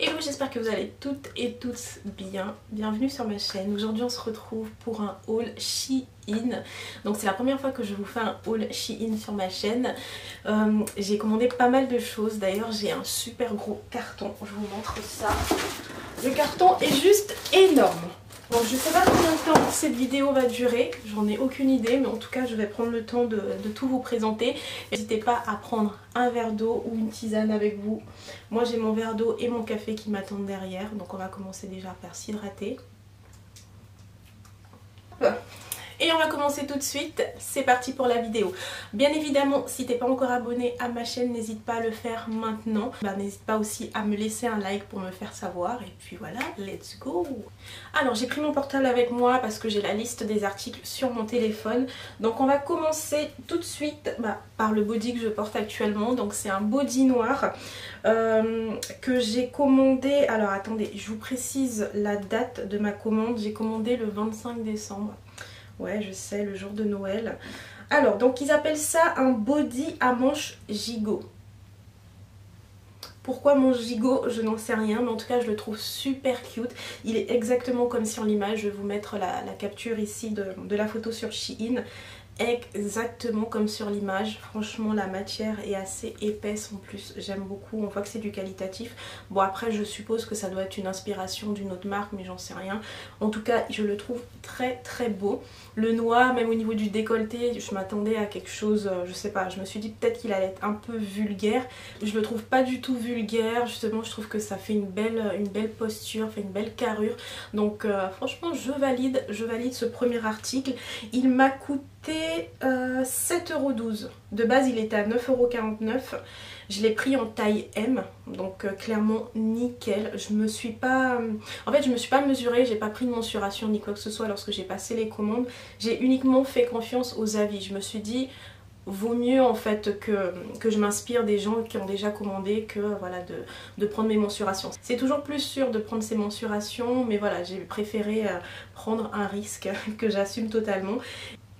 Hello, j'espère que vous allez toutes et tous bien. Bienvenue sur ma chaîne. Aujourd'hui on se retrouve pour un haul Shein. Donc c'est la première fois que je vous fais un haul Shein sur ma chaîne. J'ai commandé pas mal de choses. D'ailleurs j'ai un super gros carton. Je vous montre ça. Le carton est juste énorme. Donc je sais pas combien de temps cette vidéo va durer, j'en ai aucune idée, mais en tout cas je vais prendre le temps de tout vous présenter. N'hésitez pas à prendre un verre d'eau ou une tisane avec vous. Moi j'ai mon verre d'eau et mon café qui m'attendent derrière, donc on va commencer déjà par s'hydrater. Et on va commencer tout de suite, c'est parti pour la vidéo. Bien évidemment, si t'es pas encore abonné à ma chaîne, n'hésite pas à le faire maintenant. N'hésite pas aussi à me laisser un like pour me faire savoir. Et puis voilà, let's go. Alors j'ai pris mon portable avec moi parce que j'ai la liste des articles sur mon téléphone. Donc on va commencer tout de suite par le body que je porte actuellement. Donc c'est un body noir que j'ai commandé. Alors attendez, je vous précise la date de ma commande. J'ai commandé le 25 décembre. Ouais, je sais, le jour de Noël. Alors, donc ils appellent ça un body à manches gigot. Pourquoi manche gigot, je n'en sais rien, mais en tout cas je le trouve super cute. Il est exactement comme sur l'image. Je vais vous mettre la capture ici de la photo sur Shein. Exactement comme sur l'image. Franchement la matière est assez épaisse en plus, j'aime beaucoup, on voit que c'est du qualitatif. Bon après je suppose que ça doit être une inspiration d'une autre marque, mais j'en sais rien. En tout cas je le trouve très très beau. Le noir, même au niveau du décolleté, je m'attendais à quelque chose, je sais pas, je me suis dit peut-être qu'il allait être un peu vulgaire. Je le trouve pas du tout vulgaire, justement je trouve que ça fait une belle posture, fait une belle carrure. Donc franchement je valide ce premier article. Il m'a coûté 7,12 €. De base il était à 9,49 €. Je l'ai pris en taille M, donc clairement nickel. Je me suis pas mesurée, j'ai pas pris de mensuration ni quoi que ce soit lorsque j'ai passé les commandes. J'ai uniquement fait confiance aux avis. Je me suis dit vaut mieux en fait que je m'inspire des gens qui ont déjà commandé que voilà de prendre mes mensurations. C'est toujours plus sûr de prendre ces mensurations, mais voilà, j'ai préféré prendre un risque que j'assume totalement.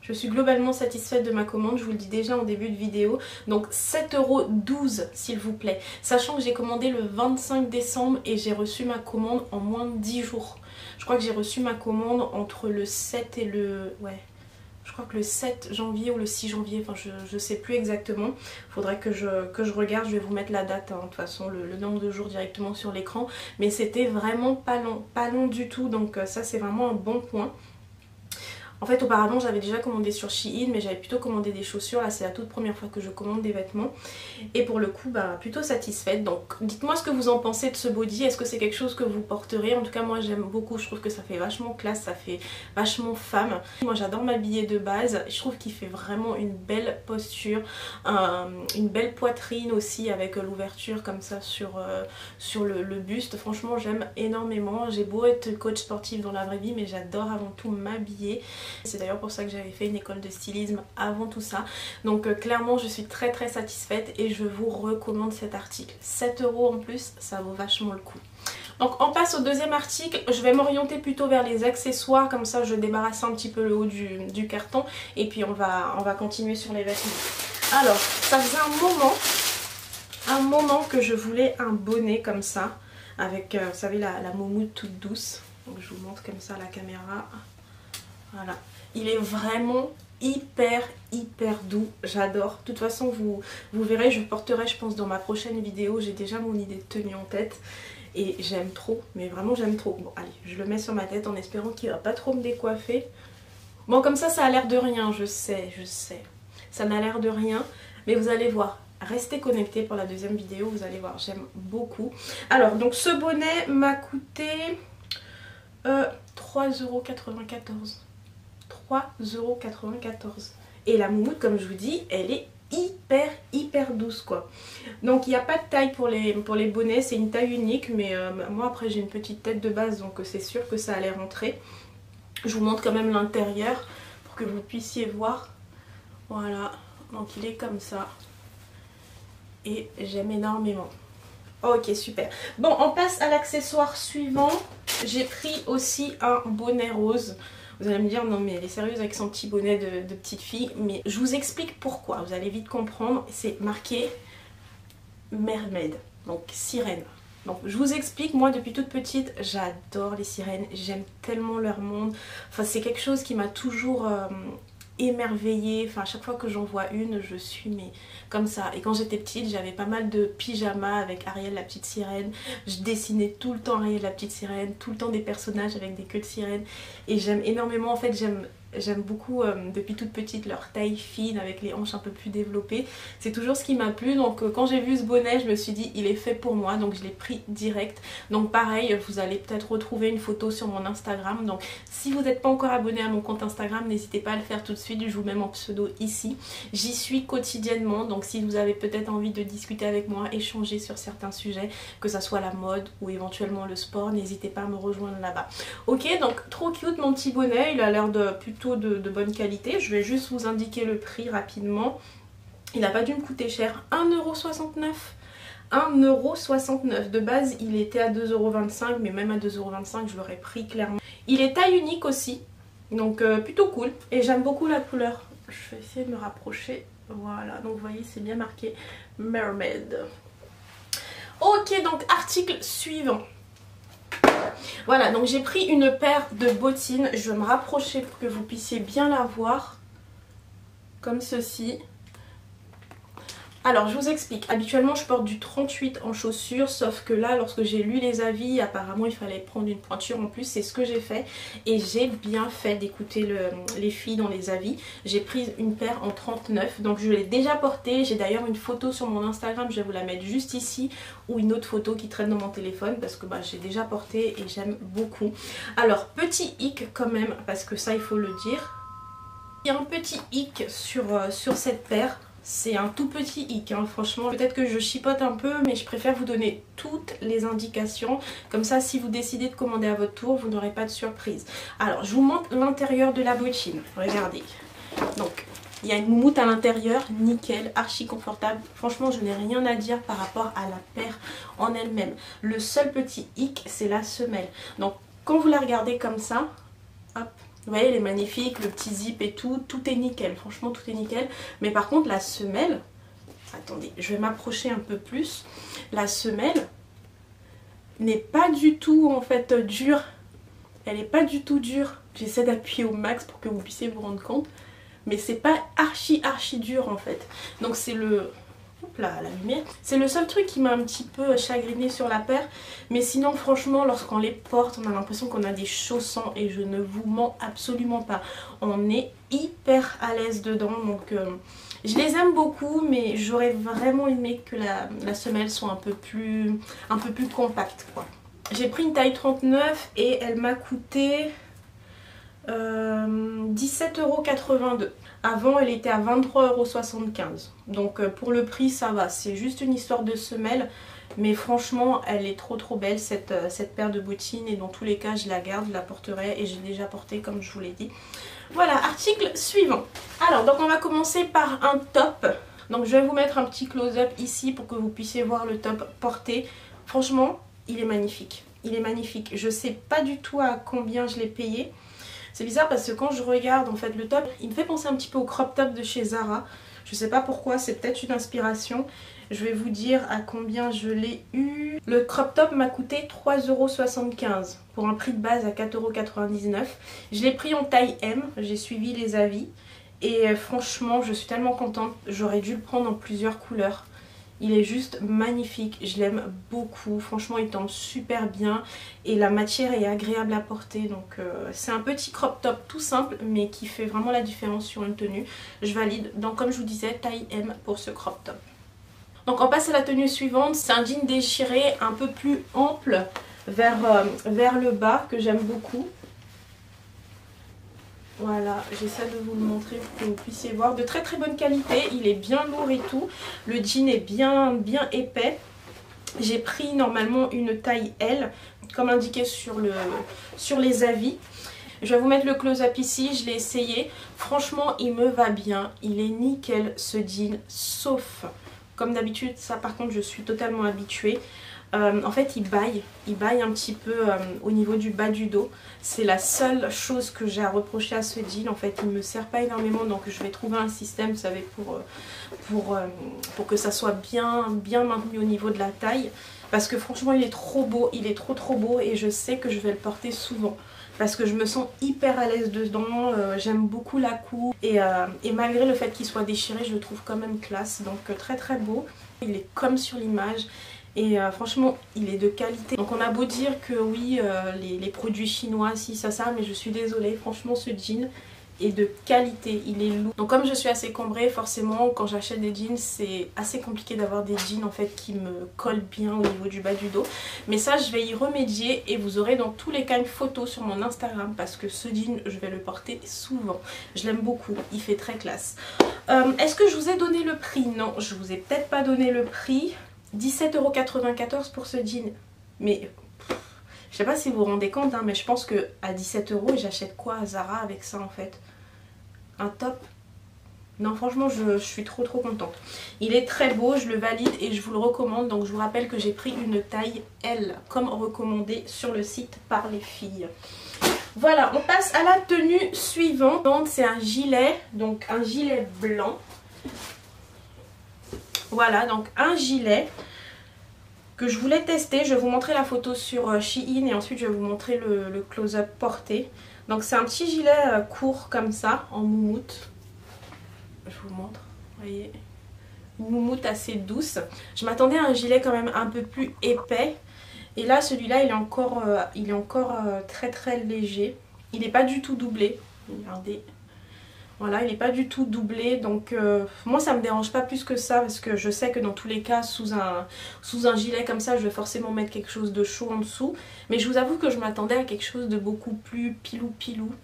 Je suis globalement satisfaite de ma commande, je vous le dis déjà en début de vidéo. Donc 7,12 € s'il vous plaît. Sachant que j'ai commandé le 25 décembre et j'ai reçu ma commande en moins de 10 jours. Je crois que j'ai reçu ma commande entre le 7 et le... ouais. Je crois que le 7 janvier ou le 6 janvier, enfin je sais plus exactement. Faudrait que je regarde, je vais vous mettre la date, hein, de toute façon le nombre de jours directement sur l'écran. Mais c'était vraiment pas long du tout, donc ça c'est vraiment un bon point. En fait auparavant j'avais déjà commandé sur Shein, mais j'avais plutôt commandé des chaussures. Là c'est la toute première fois que je commande des vêtements. Et pour le coup plutôt satisfaite. Donc dites-moi ce que vous en pensez de ce body. Est-ce que c'est quelque chose que vous porterez? En tout cas moi j'aime beaucoup, je trouve que ça fait vachement classe, ça fait vachement femme. Moi j'adore m'habiller de base. Je trouve qu'il fait vraiment une belle posture, une belle poitrine aussi avec l'ouverture comme ça sur le buste. Franchement j'aime énormément. J'ai beau être coach sportif dans la vraie vie, mais j'adore avant tout m'habiller. C'est d'ailleurs pour ça que j'avais fait une école de stylisme avant tout ça. Donc clairement je suis très satisfaite et je vous recommande cet article. 7 € en plus, ça vaut vachement le coup. Donc on passe au deuxième article. Je vais m'orienter plutôt vers les accessoires, comme ça je débarrasse un petit peu le haut du carton. Et puis on va continuer sur les vêtements. Alors ça faisait un moment que je voulais un bonnet comme ça, avec vous savez la moumoute toute douce. Donc je vous montre comme ça à la caméra. Voilà, il est vraiment hyper doux, j'adore. De toute façon vous verrez, je porterai je pense dans ma prochaine vidéo. J'ai déjà mon idée de tenue en tête et j'aime trop, mais vraiment j'aime trop. Bon allez, je le mets sur ma tête en espérant qu'il va pas trop me décoiffer. Bon comme ça a l'air de rien, je sais, ça n'a l'air de rien, mais vous allez voir. Restez connectés pour la deuxième vidéo, vous allez voir, j'aime beaucoup. Alors donc ce bonnet m'a coûté 3,94 €. 3,94 €. Et la moumoute, comme je vous dis, elle est hyper douce quoi. Donc il n'y a pas de taille pour les bonnets, c'est une taille unique, mais moi après j'ai une petite tête de base, donc c'est sûr que ça allait rentrer. Je vous montre quand même l'intérieur pour que vous puissiez voir. Voilà, donc il est comme ça et j'aime énormément. Ok super. Bon on passe à l'accessoire suivant. J'ai pris aussi un bonnet rose. Vous allez me dire non mais elle est sérieuse avec son petit bonnet de petite fille, mais je vous explique pourquoi, vous allez vite comprendre. C'est marqué mermaid, donc sirène. Donc je vous explique, moi depuis toute petite j'adore les sirènes, j'aime tellement leur monde. Enfin c'est quelque chose qui m'a toujours émerveillée. Enfin à chaque fois que j'en vois une je suis mais comme ça. Et quand j'étais petite j'avais pas mal de pyjamas avec Ariel la petite sirène. Je dessinais tout le temps Ariel la petite sirène, tout le temps des personnages avec des queues de sirène. Et j'aime énormément, en fait j'aime beaucoup depuis toute petite leur taille fine avec les hanches un peu plus développées. C'est toujours ce qui m'a plu, donc quand j'ai vu ce bonnet je me suis dit il est fait pour moi, donc je l'ai pris direct. Donc pareil, vous allez peut-être retrouver une photo sur mon Instagram, donc si vous n'êtes pas encore abonné à mon compte Instagram n'hésitez pas à le faire tout de suite, je vous mets mon pseudo ici. J'y suis quotidiennement, donc si vous avez peut-être envie de discuter avec moi, échanger sur certains sujets, que ça soit la mode ou éventuellement le sport, n'hésitez pas à me rejoindre là-bas. Ok, donc trop cute mon petit bonnet, il a l'air de plutôt de bonne qualité. Je vais juste vous indiquer le prix rapidement. Il n'a pas dû me coûter cher, 1,69 €. 1,69 €. De base il était à 2,25 €, mais même à 2,25 € je l'aurais pris clairement. Il est taille unique aussi, donc plutôt cool. Et j'aime beaucoup la couleur. Je vais essayer de me rapprocher. Voilà, donc vous voyez c'est bien marqué Mermaid. Ok, donc article suivant. Voilà, donc j'ai pris une paire de bottines. Je vais me rapprocher pour que vous puissiez bien la voir. Comme ceci. Alors je vous explique, habituellement je porte du 38 en chaussures, sauf que là lorsque j'ai lu les avis apparemment il fallait prendre une pointure en plus, c'est ce que j'ai fait. Et j'ai bien fait d'écouter les filles dans les avis. J'ai pris une paire en 39, donc je l'ai déjà portée. J'ai d'ailleurs une photo sur mon Instagram, je vais vous la mettre juste ici, ou une autre photo qui traîne dans mon téléphone parce que j'ai déjà porté et j'aime beaucoup. Alors petit hic quand même, parce que ça il faut le dire. Il y a un petit hic sur cette paire. C'est un tout petit hic, hein. Franchement peut-être que je chipote un peu mais je préfère vous donner toutes les indications. Comme ça si vous décidez de commander à votre tour vous n'aurez pas de surprise. Alors je vous montre l'intérieur de la bottine, regardez. Donc il y a une moumoute à l'intérieur, nickel, archi confortable. Franchement je n'ai rien à dire par rapport à la paire en elle-même. Le seul petit hic c'est la semelle. Donc quand vous la regardez comme ça, hop. Vous voyez, elle est magnifique, le petit zip et tout, tout est nickel, franchement tout est nickel. Mais par contre la semelle, attendez, je vais m'approcher un peu plus. La semelle n'est pas du tout en fait dure, elle n'est pas du tout dure. J'essaie d'appuyer au max pour que vous puissiez vous rendre compte. Mais c'est pas archi dur en fait. Donc c'est le... Hop là, la lumière. C'est le seul truc qui m'a un petit peu chagriné sur la paire. Mais sinon franchement lorsqu'on les porte on a l'impression qu'on a des chaussons. Et je ne vous mens absolument pas. On est hyper à l'aise dedans. Donc je les aime beaucoup. Mais j'aurais vraiment aimé que la semelle soit un peu plus compacte quoi. J'ai pris une taille 39 et elle m'a coûté 17,82 €. Avant elle était à 23,75 €. Donc pour le prix ça va. C'est juste une histoire de semelle. Mais franchement elle est trop belle cette paire de bottines. Et dans tous les cas je la garde, je la porterai. Et j'ai déjà porté comme je vous l'ai dit. Voilà, article suivant. Alors donc on va commencer par un top. Donc je vais vous mettre un petit close-up ici pour que vous puissiez voir le top porté. Franchement il est magnifique. Il est magnifique. Je sais pas du tout à combien je l'ai payé. C'est bizarre parce que quand je regarde en fait le top, il me fait penser un petit peu au crop top de chez Zara. Je sais pas pourquoi, c'est peut-être une inspiration. Je vais vous dire à combien je l'ai eu. Le crop top m'a coûté 3,75 € pour un prix de base à 4,99 €. Je l'ai pris en taille M, j'ai suivi les avis. Et franchement, je suis tellement contente. J'aurais dû le prendre en plusieurs couleurs. Il est juste magnifique, je l'aime beaucoup, franchement il tombe super bien et la matière est agréable à porter. Donc c'est un petit crop top tout simple mais qui fait vraiment la différence sur une tenue. Je valide, donc comme je vous disais taille M pour ce crop top. Donc on passe à la tenue suivante, c'est un jean déchiré un peu plus ample vers le bas que j'aime beaucoup. Voilà, j'essaie de vous le montrer pour que vous puissiez voir. De très bonne qualité, il est bien lourd et tout. Le jean est bien épais. J'ai pris normalement une taille L, comme indiqué sur les avis. Je vais vous mettre le close-up ici, je l'ai essayé. Franchement, il me va bien. Il est nickel ce jean, sauf, comme d'habitude, ça par contre je suis totalement habituée. En fait il baille un petit peu au niveau du bas du dos. C'est la seule chose que j'ai à reprocher à ce jean. En fait il me sert pas énormément, donc je vais trouver un système, vous savez, pour que ça soit bien maintenu au niveau de la taille. parce que franchement il est trop beau, il est trop beau et je sais que je vais le porter souvent. Parce que je me sens hyper à l'aise dedans, j'aime beaucoup la coupe et malgré le fait qu'il soit déchiré, je le trouve quand même classe. Donc très beau, il est comme sur l'image et franchement il est de qualité. Donc on a beau dire que oui, les produits chinois, si ça, mais je suis désolée, franchement ce jean est de qualité, il est lourd. Donc comme je suis assez cambrée, forcément quand j'achète des jeans c'est assez compliqué d'avoir des jeans en fait qui me collent bien au niveau du bas du dos. Mais ça je vais y remédier et vous aurez dans tous les cas une photo sur mon Instagram parce que ce jean je vais le porter souvent. Je l'aime beaucoup, il fait très classe. Est-ce que je vous ai donné le prix? Non, je vous ai peut-être pas donné le prix. 17,94 € pour ce jean. Mais je sais pas si vous vous rendez compte, hein, mais je pense que à 17 € j'achète quoi à Zara avec ça en fait? Un top? Non franchement je suis trop contente. Il est très beau, je le valide et je vous le recommande. Donc je vous rappelle que j'ai pris une taille L comme recommandé sur le site par les filles. Voilà, on passe à la tenue suivante. C'est un gilet, donc un gilet blanc. Voilà, donc un gilet que je voulais tester. Je vais vous montrer la photo sur Shein et ensuite je vais vous montrer le close-up porté. Donc c'est un petit gilet court comme ça, en moumoute. Je vous montre, vous voyez, une moumoute assez douce. Je m'attendais à un gilet quand même un peu plus épais. Et là celui-là il est encore très léger. Il n'est pas du tout doublé, regardez. Voilà, il n'est pas du tout doublé, donc moi ça me dérange pas plus que ça parce que je sais que dans tous les cas sous un gilet comme ça je vais forcément mettre quelque chose de chaud en dessous. Mais je vous avoue que je m'attendais à quelque chose de beaucoup plus pilou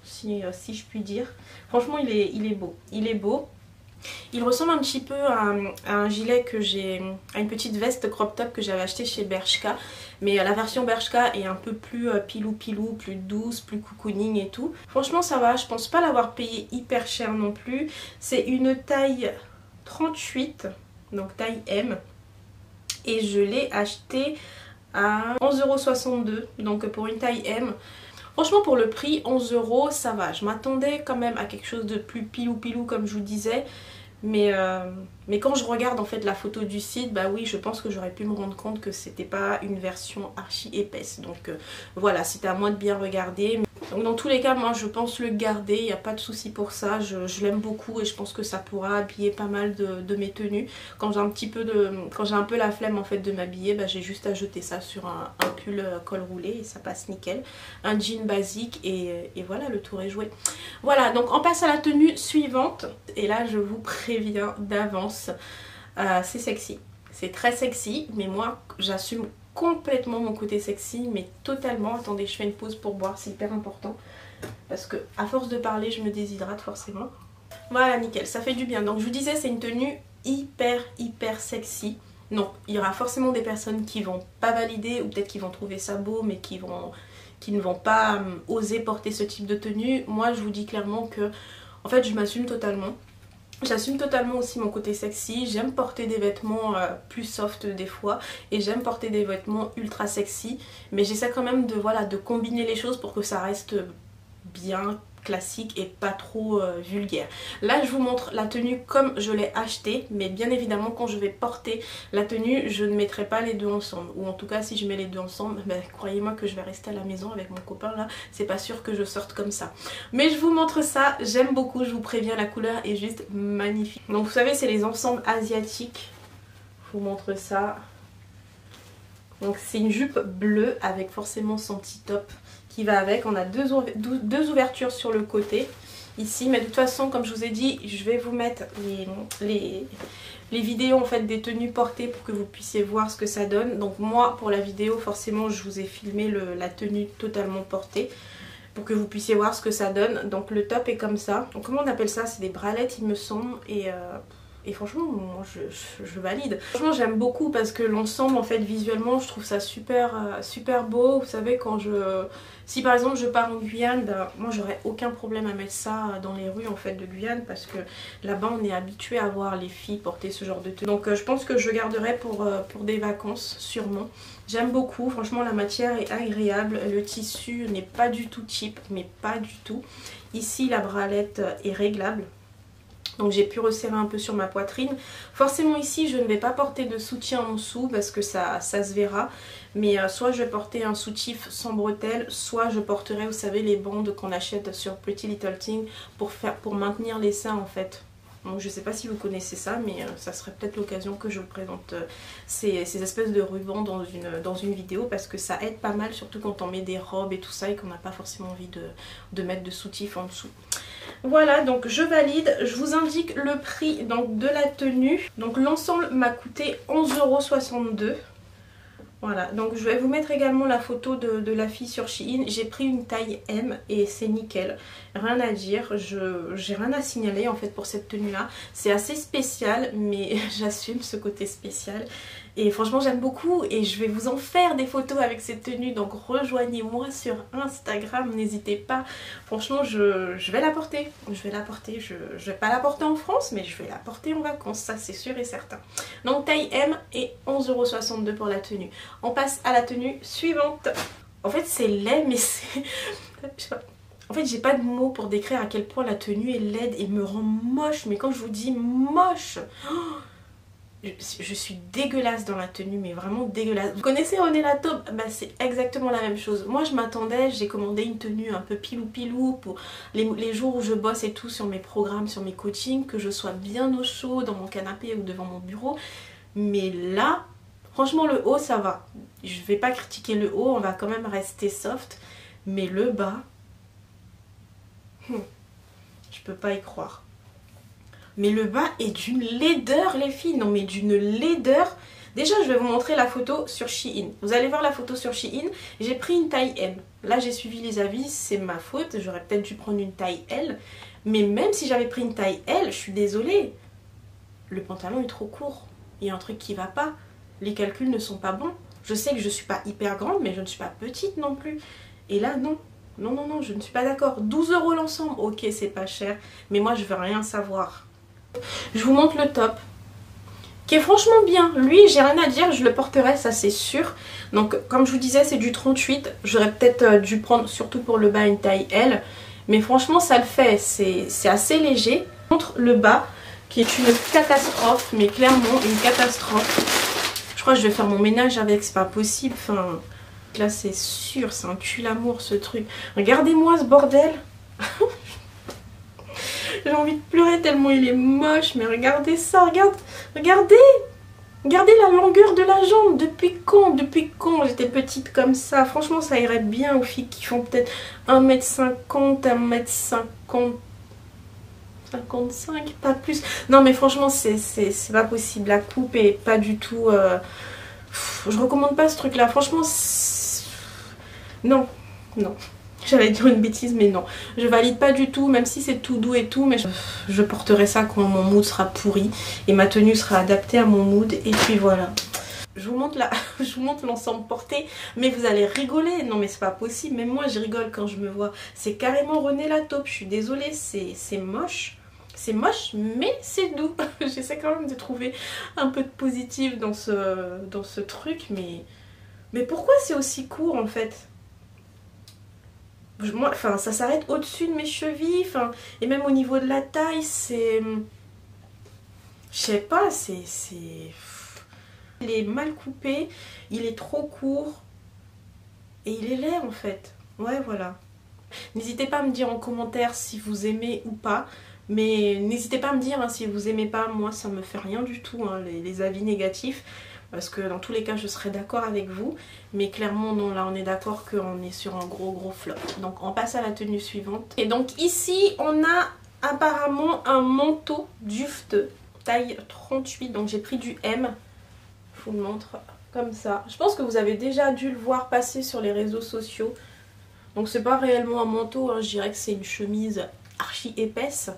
si je puis dire. Franchement il est beau, il est beau. Il ressemble un petit peu à un gilet que j'ai, à une petite veste crop top que j'avais acheté chez Bershka. Mais la version Bershka est un peu plus pilou, plus douce, plus cocooning et tout. Franchement ça va, je pense pas l'avoir payé hyper cher non plus. C'est une taille 38, donc taille M. Et je l'ai acheté à 11,62 €, donc pour une taille M. Franchement pour le prix 11 € ça va, je m'attendais quand même à quelque chose de plus pilou comme je vous disais. Mais quand je regarde en fait la photo du site, bah oui je pense que j'aurais pu me rendre compte que c'était pas une version archi épaisse. Donc voilà, c'était à moi de bien regarder. Donc dans tous les cas moi je pense le garder, il n'y a pas de souci pour ça, je l'aime beaucoup et je pense que ça pourra habiller pas mal de mes tenues. Quand j'ai un peu la flemme en fait de m'habiller, bah, j'ai juste à jeter ça sur un pull col roulé et ça passe nickel. Un jean basique et voilà, le tour est joué. Voilà, donc on passe à la tenue suivante et là je vous préviens d'avance, c'est sexy. C'est très sexy mais moi j'assume complètement mon côté sexy, mais totalement. Attendez, je fais une pause pour boire, c'est hyper important parce que à force de parler je me déshydrate forcément. Voilà, nickel, ça fait du bien. Donc je vous disais c'est une tenue hyper sexy. Non, il y aura forcément des personnes qui vont pas valider ou peut-être qui vont trouver ça beau mais qui ne vont pas oser porter ce type de tenue. Moi je vous dis clairement que en fait je m'assume totalement. J'assume totalement aussi mon côté sexy, j'aime porter des vêtements plus soft des fois et j'aime porter des vêtements ultra sexy, mais j'essaie quand même de combiner les choses pour que ça reste bien classique et pas trop vulgaire. Là je vous montre la tenue comme je l'ai achetée, mais bien évidemment quand je vais porter la tenue je ne mettrai pas les deux ensemble, ou en tout cas si je mets les deux ensemble, ben, croyez-moi que je vais rester à la maison avec mon copain là, c'est pas sûr que je sorte comme ça. Mais je vous montre ça, j'aime beaucoup, je vous préviens, la couleur est juste magnifique. Donc vous savez c'est les ensembles asiatiques, je vous montre ça. Donc c'est une jupe bleue avec forcément son petit top qui va avec. On a deux ouvertures sur le côté ici, mais de toute façon comme je vous ai dit je vais vous mettre les vidéos en fait des tenues portées pour que vous puissiez voir ce que ça donne. Donc moi pour la vidéo forcément je vous ai filmé la tenue totalement portée pour que vous puissiez voir ce que ça donne. Donc le top est comme ça. Donc comment on appelle ça? C'est des bralettes il me semble et franchement moi je valide. Franchement j'aime beaucoup parce que l'ensemble en fait visuellement je trouve ça super beau. Vous savez quand si par exemple je pars en Guyane, ben, moi j'aurais aucun problème à mettre ça dans les rues en fait de Guyane parce que là-bas on est habitué à voir les filles porter ce genre de tenue. Donc je pense que je garderai pour des vacances sûrement. J'aime beaucoup, franchement la matière est agréable, le tissu n'est pas du tout cheap mais pas du tout. Ici la bralette est réglable. Donc j'ai pu resserrer un peu sur ma poitrine. Forcément ici je ne vais pas porter de soutien en dessous parce que ça se verra. Mais soit je vais porter un soutif sans bretelles, soit je porterai, vous savez, les bandes qu'on achète sur Pretty Little Thing pour maintenir les seins en fait. Donc je sais pas si vous connaissez ça, mais ça serait peut-être l'occasion que je vous présente ces espèces de rubans dans une vidéo, parce que ça aide pas mal, surtout quand on met des robes et tout ça et qu'on n'a pas forcément envie de mettre de soutif en dessous. Voilà, donc je valide. Je vous indique le prix donc, de la tenue. Donc l'ensemble m'a coûté 11,62 €. Voilà, donc je vais vous mettre également la photo de la fille sur Shein. J'ai pris une taille M et c'est nickel. Rien à dire, j'ai rien à signaler en fait pour cette tenue là. C'est assez spécial, mais j'assume ce côté spécial. Et franchement j'aime beaucoup et je vais vous en faire des photos avec cette tenue. Donc rejoignez-moi sur Instagram, n'hésitez pas. Franchement je vais la porter. Je vais la porter, je vais pas la porter en France, mais je vais la porter en vacances, ça c'est sûr et certain. Donc taille M et 11,62 € pour la tenue. On passe à la tenue suivante. En fait c'est laid mais c'est... En fait j'ai pas de mots pour décrire à quel point la tenue est laide et me rend moche. Mais quand je vous dis moche... Je suis dégueulasse dans la tenue, mais vraiment dégueulasse. Vous connaissez René Latobe? Bah, c'est exactement la même chose. Moi je m'attendais, j'ai commandé une tenue un peu pilou pour les jours où je bosse et tout sur mes programmes, sur mes coachings, que je sois bien au chaud dans mon canapé ou devant mon bureau. Mais là, franchement le haut ça va. Je vais pas critiquer le haut, on va quand même rester soft. Mais le bas, je peux pas y croire. Mais le bas est d'une laideur les filles, non mais d'une laideur. Déjà je vais vous montrer la photo sur Shein. Vous allez voir la photo sur Shein, j'ai pris une taille M. Là j'ai suivi les avis, c'est ma faute, j'aurais peut-être dû prendre une taille L. Mais même si j'avais pris une taille L, je suis désolée, le pantalon est trop court. Il y a un truc qui va pas, les calculs ne sont pas bons. Je sais que je suis pas hyper grande, mais je ne suis pas petite non plus. Et là non. Non, je ne suis pas d'accord. 12 € l'ensemble, ok c'est pas cher, mais moi je veux rien savoir. Je vous montre le top qui est franchement bien. Lui j'ai rien à dire, je le porterai, ça c'est sûr. Donc comme je vous disais c'est du 38. J'aurais peut-être dû prendre surtout pour le bas une taille L. Mais franchement ça le fait, c'est assez léger. Je vous montre le bas qui est une catastrophe, mais clairement une catastrophe. Je crois que je vais faire mon ménage avec, c'est pas possible. Enfin là c'est sûr, c'est un tue-l'amour ce truc. Regardez-moi ce bordel. J'ai envie de pleurer tellement il est moche, mais regardez ça, regardez la longueur de la jambe. Depuis quand j'étais petite comme ça? Franchement ça irait bien aux filles qui font peut-être 1m50, 1m50, 55, pas plus. Non mais franchement c'est pas possible, la coupe est pas du tout... Je recommande pas ce truc là, franchement non. J'allais dire une bêtise mais non, je valide pas du tout, même si c'est tout doux et tout, mais je porterai ça quand mon mood sera pourri et ma tenue sera adaptée à mon mood et puis voilà. Je vous montre l'ensemble porté, mais vous allez rigoler, non mais c'est pas possible, même moi je rigole quand je me vois. C'est carrément René Latobe, je suis désolée, c'est moche. C'est moche mais c'est doux. J'essaie quand même de trouver un peu de positif dans ce truc, mais pourquoi c'est aussi court en fait? Moi, enfin, ça s'arrête au-dessus de mes chevilles, enfin, et même au niveau de la taille, c'est... Je sais pas, c'est... Il est mal coupé, il est trop court, et il est laid en fait. Ouais, voilà. N'hésitez pas à me dire en commentaire si vous aimez ou pas, mais n'hésitez pas à me dire hein, si vous aimez pas, moi ça me fait rien du tout, hein, les avis négatifs. Parce que dans tous les cas je serais d'accord avec vous. Mais clairement non, là on est d'accord qu'on est sur un gros flop. Donc on passe à la tenue suivante. Et donc ici on a apparemment un manteau Duft taille 38. Donc j'ai pris du M. Je vous le montre comme ça. Je pense que vous avez déjà dû le voir passer sur les réseaux sociaux. Donc c'est pas réellement un manteau, hein. Je dirais que c'est une chemise archi épaisse.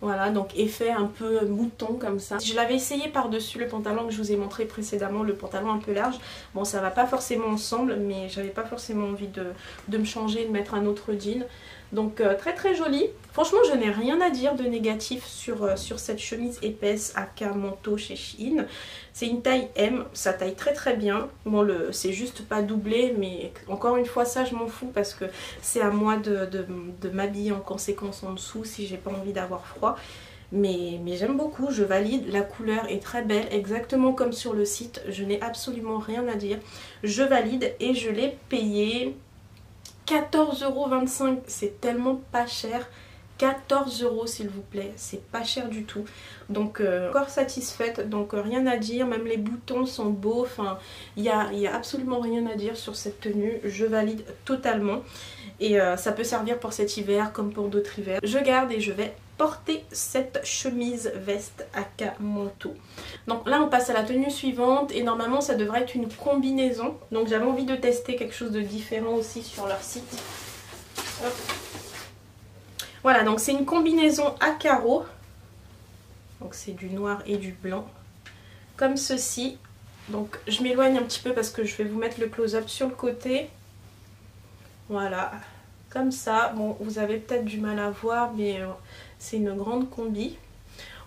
Voilà, donc effet un peu mouton comme ça. Je l'avais essayé par-dessus le pantalon que je vous ai montré précédemment, le pantalon un peu large. Bon, ça va pas forcément ensemble, mais j'avais pas forcément envie de me changer, de mettre un autre jean. Donc très joli. Franchement, je n'ai rien à dire de négatif sur cette chemise épaisse aka manteau chez Shein. C'est une taille M, ça taille très bien. Bon, c'est juste pas doublé, mais encore une fois, ça je m'en fous parce que c'est à moi de m'habiller en conséquence en dessous si j'ai pas envie d'avoir froid. mais j'aime beaucoup, je valide, la couleur est très belle, exactement comme sur le site, je n'ai absolument rien à dire. Je valide et je l'ai payé 14,25 €, c'est tellement pas cher. 14 € s'il vous plaît, c'est pas cher du tout. Donc encore satisfaite, donc rien à dire, même les boutons sont beaux, enfin il y a absolument rien à dire sur cette tenue, je valide totalement. Et ça peut servir pour cet hiver comme pour d'autres hivers. Je garde et je vais porter cette chemise veste aka manteau. Donc là on passe à la tenue suivante et normalement ça devrait être une combinaison. Donc j'avais envie de tester quelque chose de différent aussi sur leur site. Hop. Voilà, donc c'est une combinaison à carreaux. Donc c'est du noir et du blanc. Comme ceci. Donc je m'éloigne un petit peu parce que je vais vous mettre le close-up sur le côté. Voilà, comme ça. Bon, vous avez peut-être du mal à voir, mais c'est une grande combi.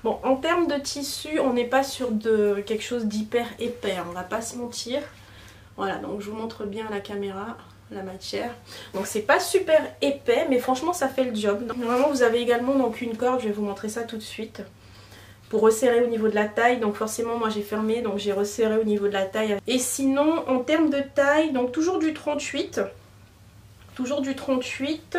Bon, en termes de tissu, on n'est pas sur quelque chose d'hyper épais, on va pas se mentir. Voilà, donc je vous montre bien à la caméra la matière. Donc c'est pas super épais, mais franchement ça fait le job. Donc, normalement vous avez également donc une corde, je vais vous montrer ça tout de suite. Pour resserrer au niveau de la taille, donc forcément moi j'ai fermé, donc j'ai resserré au niveau de la taille. Et sinon, en termes de taille, donc toujours du 38. Toujours du 38.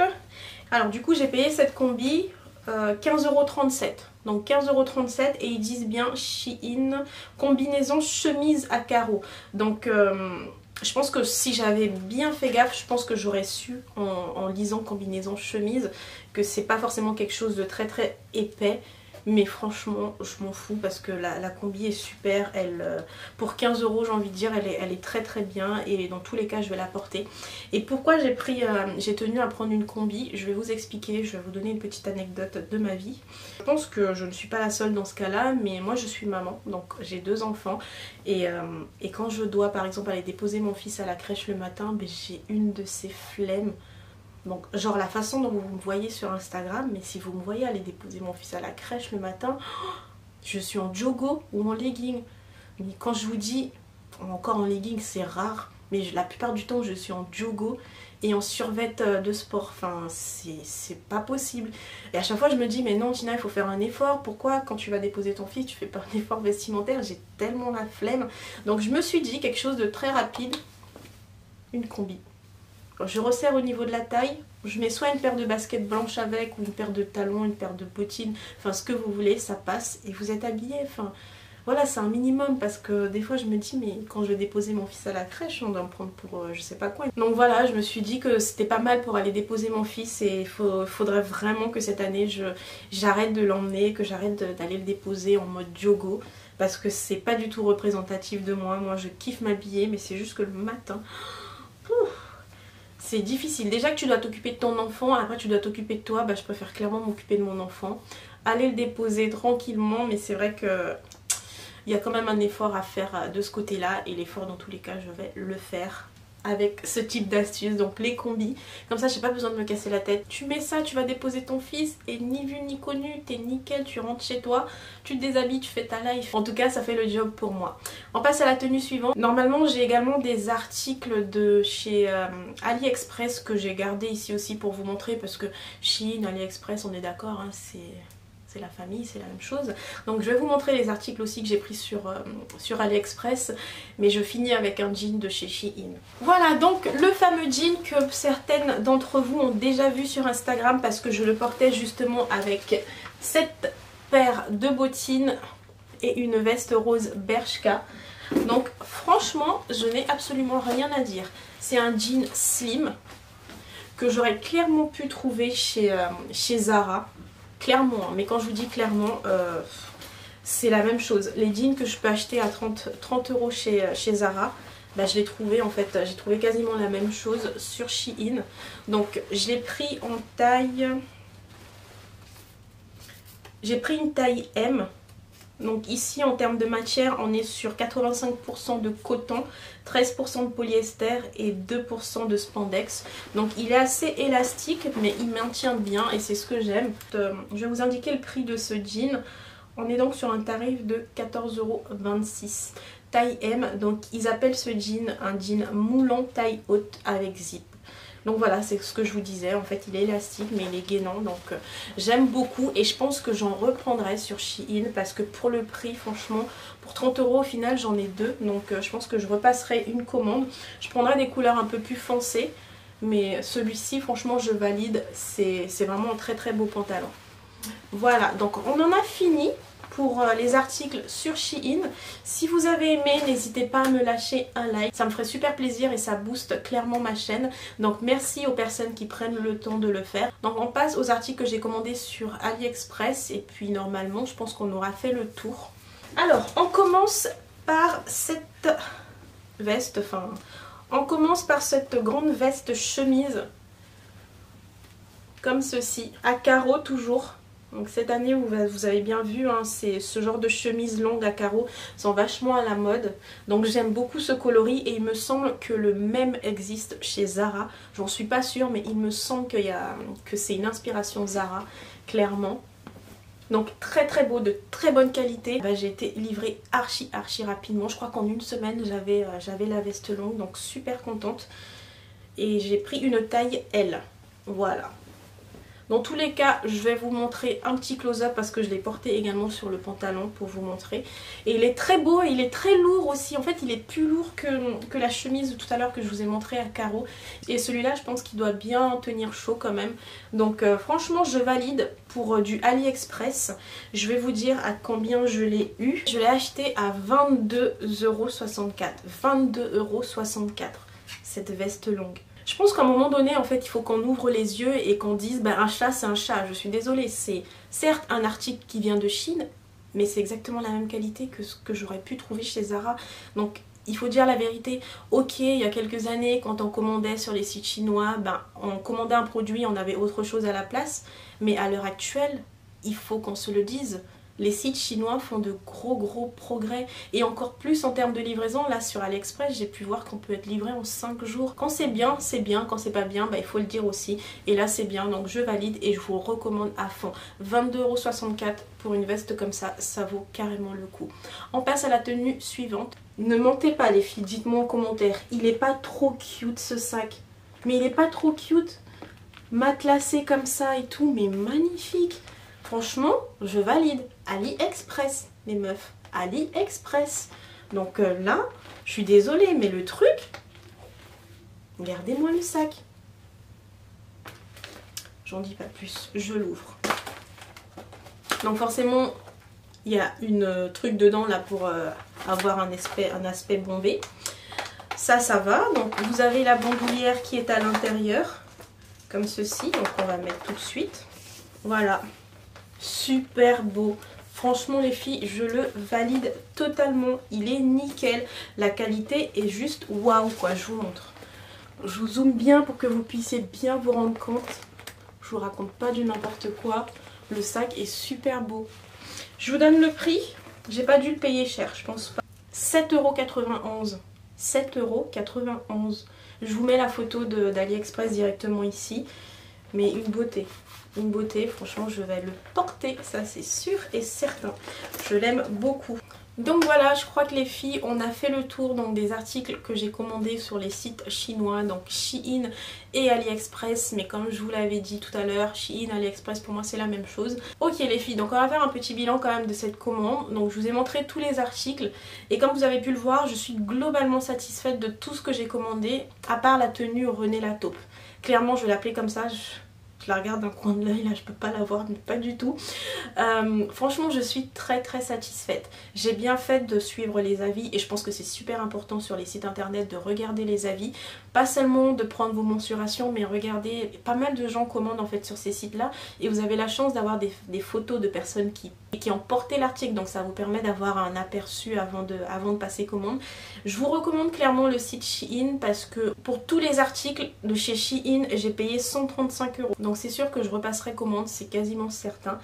Alors du coup j'ai payé cette combi 15,37 €. Donc 15,37 € et ils disent bien Shein combinaison chemise à carreaux. Donc je pense que si j'avais bien fait gaffe, je pense que j'aurais su en lisant combinaison chemise que c'est pas forcément quelque chose de très très épais. Mais franchement, je m'en fous parce que la combi est super. Elle, pour 15 € j'ai envie de dire, elle est très très bien. Et dans tous les cas, je vais la porter. Et pourquoi j'ai tenu à prendre une combi, je vais vous expliquer. Je vais vous donner une petite anecdote de ma vie. Je pense que je ne suis pas la seule dans ce cas-là. Mais moi, je suis maman. Donc j'ai 2 enfants. Et quand je dois par exemple aller déposer mon fils à la crèche le matin, ben, j'ai une de ces flemmes. Donc genre la façon dont vous me voyez sur Instagram, mais si vous me voyez aller déposer mon fils à la crèche le matin, je suis en jogo ou en legging. Mais quand je vous dis, encore en legging c'est rare, mais la plupart du temps je suis en jogo et en survêt de sport. Enfin c'est pas possible. Et à chaque fois je me dis mais non Tina, il faut faire un effort. Pourquoi quand tu vas déposer ton fils tu fais pas un effort vestimentaire? J'ai tellement la flemme. Donc je me suis dit quelque chose de très rapide, une combi. Je resserre au niveau de la taille, je mets soit une paire de baskets blanches avec ou une paire de talons, une paire de bottines, enfin ce que vous voulez, ça passe et vous êtes habillé. Enfin voilà, c'est un minimum parce que des fois je me dis mais quand je vais déposer mon fils à la crèche on doit me prendre pour je sais pas quoi. Donc voilà, je me suis dit que c'était pas mal pour aller déposer mon fils et il faudrait vraiment que cette année j'arrête de l'emmener, que j'arrête d'aller le déposer en mode jogo. Parce que c'est pas du tout représentatif de moi. Moi je kiffe m'habiller mais c'est juste que le matin... c'est difficile. Déjà que tu dois t'occuper de ton enfant, après tu dois t'occuper de toi, bah, je préfère clairement m'occuper de mon enfant. Aller le déposer tranquillement, mais c'est vrai que il y a quand même un effort à faire de ce côté-là. Et l'effort dans tous les cas, je vais le faire avec ce type d'astuce, donc les combis. Comme ça, j'ai pas besoin de me casser la tête. Tu mets ça, tu vas déposer ton fils et ni vu ni connu, t'es nickel, tu rentres chez toi, tu te déshabilles, tu fais ta life. En tout cas, ça fait le job pour moi. On passe à la tenue suivante. Normalement, j'ai également des articles de chez AliExpress que j'ai gardé ici aussi pour vous montrer parce que Shein, AliExpress, on est d'accord, hein, c'est la famille, c'est la même chose. Donc je vais vous montrer les articles aussi que j'ai pris sur AliExpress, mais je finis avec un jean de chez Shein. Voilà donc le fameux jean que certaines d'entre vous ont déjà vu sur Instagram parce que je le portais justement avec cette paire de bottines et une veste rose Bershka. Donc franchement, je n'ai absolument rien à dire. C'est un jean slim que j'aurais clairement pu trouver chez Zara. Clairement, mais quand je vous dis clairement, c'est la même chose. Les jeans que je peux acheter à 30 € chez Zara, bah, je l'ai trouvé en fait, j'ai trouvé quasiment la même chose sur Shein. Donc je l'ai pris en taille, j'ai pris une taille M. Donc ici en termes de matière on est sur 85% de coton, 13% de polyester et 2% de spandex. Donc il est assez élastique mais il maintient bien et c'est ce que j'aime. Je vais vous indiquer le prix de ce jean. On est donc sur un tarif de 14,26 €. Taille M, donc ils appellent ce jean un jean moulant taille haute avec zip. Donc voilà, c'est ce que je vous disais, en fait il est élastique mais il est gainant, donc j'aime beaucoup et je pense que j'en reprendrai sur Shein parce que pour le prix franchement, pour 30 € au final j'en ai deux, donc je pense que je repasserai une commande. Je prendrai des couleurs un peu plus foncées, mais celui-ci franchement je valide, c'est vraiment un très très beau pantalon. Voilà, donc on en a fini pour les articles sur Shein. Si vous avez aimé, n'hésitez pas à me lâcher un like, ça me ferait super plaisir et ça booste clairement ma chaîne. Donc merci aux personnes qui prennent le temps de le faire. Donc on passe aux articles que j'ai commandés sur AliExpress et puis normalement je pense qu'on aura fait le tour. Alors on commence par cette veste, enfin on commence par cette grande veste chemise comme ceci, à carreaux toujours. Donc cette année, vous avez bien vu, hein, c'est ce genre de chemise longue à carreaux sont vachement à la mode. Donc j'aime beaucoup ce coloris et il me semble que le même existe chez Zara. J'en suis pas sûre mais il me semble que c'est une inspiration Zara, clairement. Donc très très beau, de très bonne qualité. J'ai été livrée archi rapidement. Je crois qu'en une semaine j'avais la veste longue, donc super contente. Et j'ai pris une taille L, voilà. Dans tous les cas, je vais vous montrer un petit close-up parce que je l'ai porté également sur le pantalon pour vous montrer. Et il est très beau et il est très lourd aussi. En fait, il est plus lourd que la chemise de tout à l'heure que je vous ai montré à carreaux. Et celui-là, je pense qu'il doit bien tenir chaud quand même. Donc franchement, je valide pour du AliExpress. Je vais vous dire à combien je l'ai eu. Je l'ai acheté à 22,64 €. 22,64 € cette veste longue. Je pense qu'à un moment donné, en fait, il faut qu'on ouvre les yeux et qu'on dise ben, un chat, c'est un chat. Je suis désolée, c'est certes un article qui vient de Chine, mais c'est exactement la même qualité que ce que j'aurais pu trouver chez Zara. Donc, il faut dire la vérité. Ok, il y a quelques années, quand on commandait sur les sites chinois, ben, on commandait un produit, on avait autre chose à la place. Mais à l'heure actuelle, il faut qu'on se le dise. Les sites chinois font de gros progrès et encore plus en termes de livraison. Là sur AliExpress j'ai pu voir qu'on peut être livré en 5 jours. Quand c'est bien, c'est bien. Quand c'est pas bien, bah, il faut le dire aussi. Et là c'est bien, donc je valide et je vous recommande à fond. 22,64 € pour une veste comme ça, ça vaut carrément le coup. On passe à la tenue suivante. Ne mentez pas les filles, dites-moi en commentaire. Il est pas trop cute ce sac. Mais il est pas trop cute. Matelassé comme ça et tout, mais magnifique. Franchement, je valide. AliExpress, les meufs. AliExpress. Donc là, je suis désolée, mais le truc... Regardez-moi le sac. J'en dis pas plus. Je l'ouvre. Donc forcément, il y a une truc dedans là pour avoir un aspect bombé. Ça va. Donc vous avez la bandoulière qui est à l'intérieur. Comme ceci. Donc on va mettre tout de suite. Voilà. Super beau. Franchement les filles, je le valide totalement. Il est nickel. La qualité est juste waouh quoi. Je vous montre. Je vous zoome bien pour que vous puissiez bien vous rendre compte. Je vous raconte pas du n'importe quoi. Le sac est super beau. Je vous donne le prix. J'ai pas dû le payer cher, je pense pas. 7,91 €. 7,91 €. Je vous mets la photo d'AliExpress directement ici. Mais une beauté. Une beauté, franchement je vais le porter, ça c'est sûr et certain. Je l'aime beaucoup. Donc voilà, je crois que les filles, on a fait le tour donc, des articles que j'ai commandés sur les sites chinois, donc Shein et AliExpress. Mais comme je vous l'avais dit tout à l'heure, Shein, AliExpress pour moi c'est la même chose. Ok les filles, donc on va faire un petit bilan quand même de cette commande. Donc je vous ai montré tous les articles et comme vous avez pu le voir, je suis globalement satisfaite de tout ce que j'ai commandé, à part la tenue René la taupe. Clairement je vais l'appeler comme ça. Je la regarde d'un coin de l'œil, là je peux pas la voir, mais pas du tout. Franchement je suis très satisfaite. J'ai bien fait de suivre les avis et je pense que c'est super important sur les sites internet de regarder les avis. Pas seulement de prendre vos mensurations, mais regardez, pas mal de gens commandent en fait sur ces sites là et vous avez la chance d'avoir des photos de personnes qui ont porté l'article, donc ça vous permet d'avoir un aperçu avant de passer commande. Je vous recommande clairement le site Shein parce que pour tous les articles de chez Shein j'ai payé 135 €. Donc c'est sûr que je repasserai commande, c'est quasiment certain.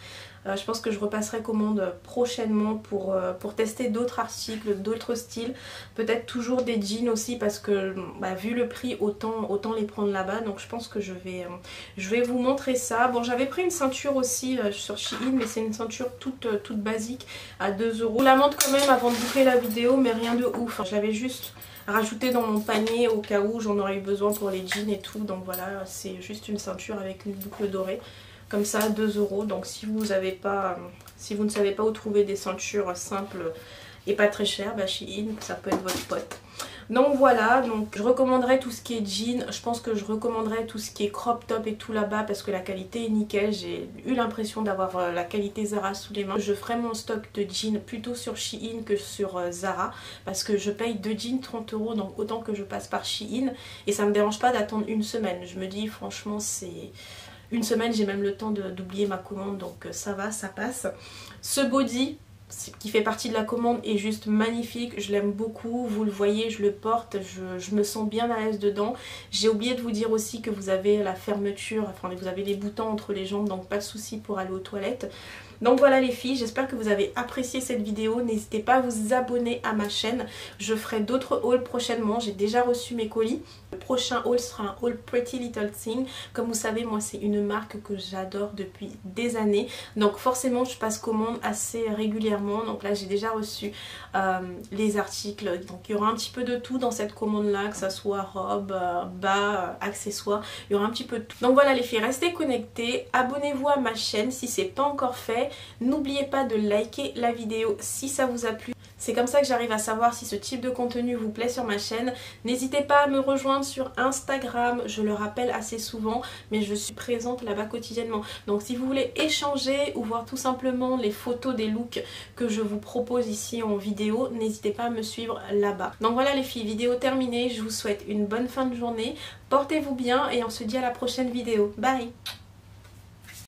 Je pense que je repasserai commande prochainement pour tester d'autres articles, d'autres styles. Peut-être toujours des jeans aussi parce que bah, vu le prix autant les prendre là-bas. Donc je pense que je vais vous montrer ça. Bon j'avais pris une ceinture aussi sur Shein mais c'est une ceinture toute basique à 2 €. Je vous la montre quand même avant de boucler la vidéo mais rien de ouf. J'avais juste rajouter dans mon panier au cas où j'en aurais eu besoin pour les jeans et tout. Donc voilà, c'est juste une ceinture avec une boucle dorée. Comme ça, 2 €. Donc si vous ne savez pas où trouver des ceintures simples et pas très chères, bah Shein, ça peut être votre pote. Donc voilà, donc je recommanderais tout ce qui est jean. Je pense que je recommanderais tout ce qui est crop top et tout là-bas parce que la qualité est nickel. J'ai eu l'impression d'avoir la qualité Zara sous les mains. Je ferai mon stock de jeans plutôt sur Shein que sur Zara parce que je paye 2 jeans 30 €, donc autant que je passe par Shein. Et ça me dérange pas d'attendre une semaine. Je me dis franchement c'est... Une semaine, j'ai même le temps d'oublier ma commande, donc ça va, ça passe. Ce body qui fait partie de la commande est juste magnifique, je l'aime beaucoup, vous le voyez, je le porte, je me sens bien à l'aise dedans. J'ai oublié de vous dire aussi que vous avez la fermeture, enfin vous avez les boutons entre les jambes, donc pas de souci pour aller aux toilettes. Donc voilà les filles, j'espère que vous avez apprécié cette vidéo. N'hésitez pas à vous abonner à ma chaîne. Je ferai d'autres hauls prochainement. J'ai déjà reçu mes colis. Le prochain haul sera un haul Pretty Little Thing. Comme vous savez, moi c'est une marque que j'adore depuis des années. Donc forcément je passe commande assez régulièrement. Donc là j'ai déjà reçu les articles. Donc il y aura un petit peu de tout dans cette commande là, que ça soit robe, bas, accessoires. Il y aura un petit peu de tout. Donc voilà les filles, restez connectées. Abonnez-vous à ma chaîne si c'est pas encore fait. N'oubliez pas de liker la vidéo si ça vous a plu. C'est comme ça que j'arrive à savoir si ce type de contenu vous plaît sur ma chaîne. N'hésitez pas à me rejoindre sur Instagram, je le rappelle assez souvent, mais je suis présente là-bas quotidiennement. Donc si vous voulez échanger ou voir tout simplement les photos des looks que je vous propose ici en vidéo, n'hésitez pas à me suivre là-bas. Donc voilà les filles, vidéo terminée, je vous souhaite une bonne fin de journée, portez-vous bien et on se dit à la prochaine vidéo. Bye!